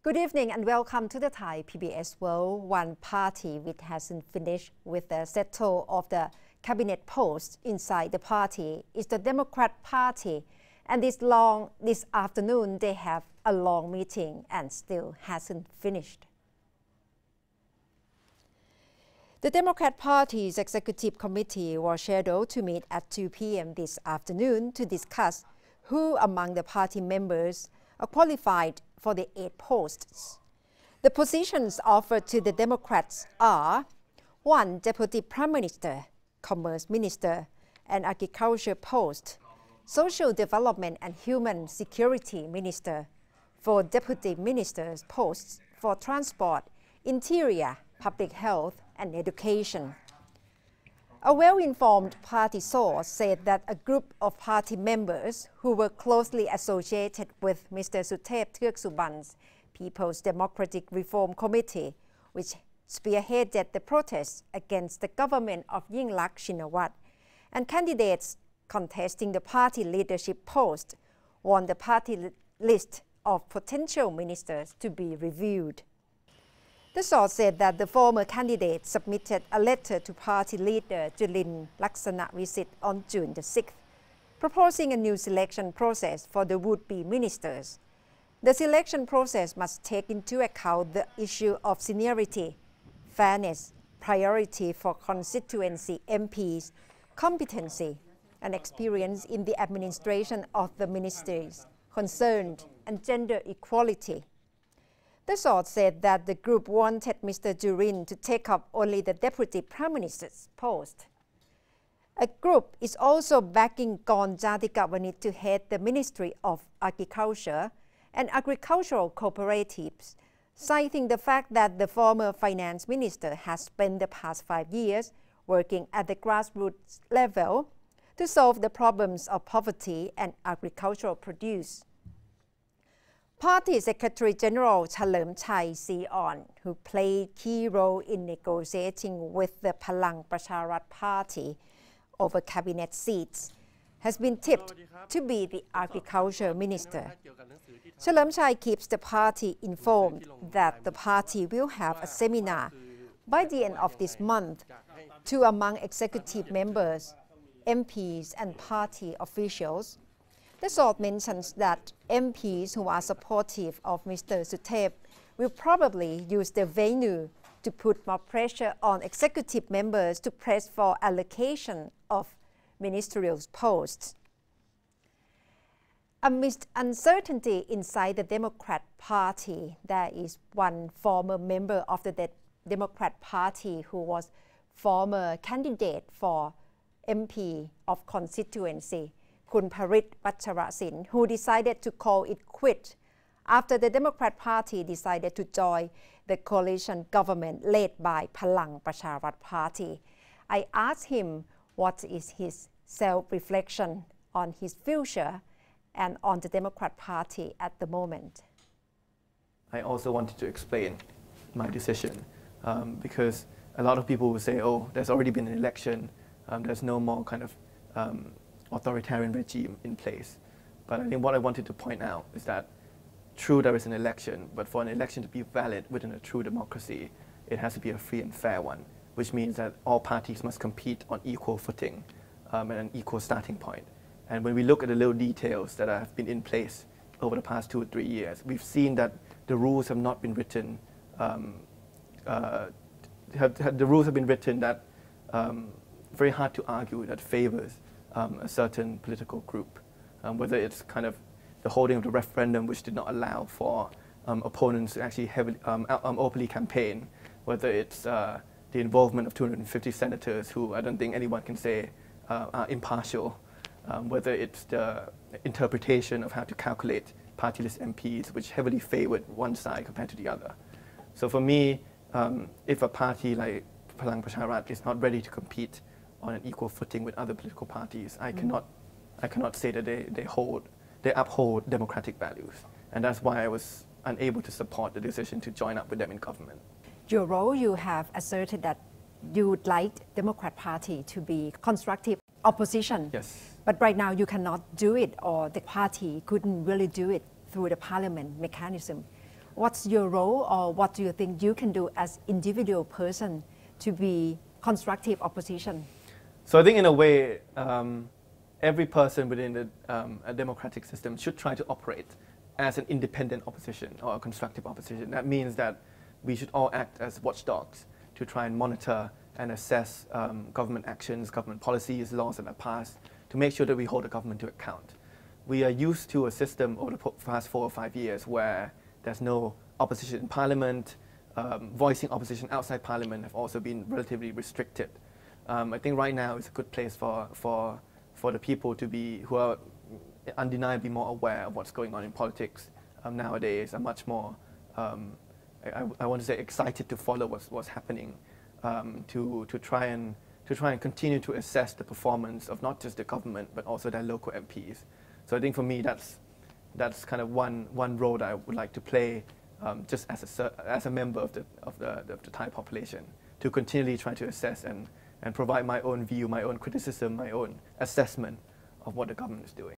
Good evening and welcome to the Thai PBS World. One party which hasn't finished with the settle of the cabinet posts inside the party is the Democrat Party. And this afternoon they have a long meeting and still hasn't finished. The Democrat Party's executive committee was scheduled to meet at 2 p.m. this afternoon to discuss who among the party members are qualified for the 8 posts. The positions offered to the Democrats are 1. Deputy Prime Minister, Commerce Minister and Agriculture post, Social Development and Human Security Minister, 4 Deputy Ministers posts for Transport, Interior, Public Health and Education. A well-informed party source said that a group of party members who were closely associated with Mr. Suthep Thaugsuban's People's Democratic Reform Committee, which spearheaded the protests against the government of Yingluck Shinawatra, and candidates contesting the party leadership post, want the party list of potential ministers to be reviewed. The source said that the former candidate submitted a letter to party leader Julin Laksanavisit on June the 6th, proposing a new selection process for the would-be ministers. The selection process must take into account the issue of seniority, fairness, priority for constituency MPs, competency, and experience in the administration of the ministries concerned, and gender equality. The source said that the group wanted Mr. Julin to take up only the Deputy Prime Minister's post. A group is also backing Gon Jatikawanit to head the Ministry of Agriculture and agricultural cooperatives, citing the fact that the former finance minister has spent the past 5 years working at the grassroots level to solve the problems of poverty and agricultural produce. Party Secretary General Chalermchai Siorn, who played key role in negotiating with the Palang Pracharat Party over cabinet seats, has been tipped to be the agriculture minister. Chalermchai keeps the party informed that the party will have a seminar by the end of this month to among executive members, MPs and party officials. The source mentions that MPs who are supportive of Mr. Suthep will probably use the venue to put more pressure on executive members to press for allocation of ministerial posts. Amidst uncertainty inside the Democrat Party, there is one former member of the Democrat Party who was former candidate for MP of constituency, Kun Parit Wacharasindhu, who decided to call it quit after the Democrat Party decided to join the coalition government led by Palang Pracharat Party. I asked him what is his self-reflection on his future and on the Democrat Party at the moment. I also wanted to explain my decision because a lot of people will say, oh, there's already been an election, there's no more kind of authoritarian regime in place. But I think what I wanted to point out is that true, there is an election, but for an election to be valid within a true democracy, it has to be a free and fair one, which means that all parties must compete on equal footing and an equal starting point. And when we look at the little details that have been in place over the past 2 or 3 years, we've seen that the rules have not been written, the rules have been written that very hard to argue that favors a certain political group, whether it's kind of the holding of the referendum, which did not allow for opponents to actually heavily, openly campaign, whether it's the involvement of 250 senators who I don't think anyone can say are impartial, whether it's the interpretation of how to calculate party list MPs, which heavily favored one side compared to the other. So for me, if a party like Palang Pracharat is not ready to compete on an equal footing with other political parties, I cannot say that they uphold democratic values. And that's why I was unable to support the decision to join up with them in government. Your role, you have asserted that you would like Democrat Party to be constructive opposition. Yes. But right now you cannot do it, or the party couldn't really do it through the parliament mechanism. what's your role, or what do you think you can do as individual person to be constructive opposition? So I think in a way, every person within a democratic system should try to operate as an independent opposition or a constructive opposition. That means that we should all act as watchdogs to try and monitor and assess government actions, government policies, laws that are passed, to make sure that we hold the government to account. We are used to a system over the past 4 or 5 years where there's no opposition in parliament, voicing opposition outside parliament have also been relatively restricted. I think right now is a good place for the people to be, who are undeniably more aware of what's going on in politics nowadays, are much more, I want to say, excited to follow what's happening, to try and continue to assess the performance of not just the government but also their local MPs. So I think for me that's kind of one role that I would like to play, just as a member of the Thai population, to continually try to assess and provide my own view, my own criticism, my own assessment of what the government is doing.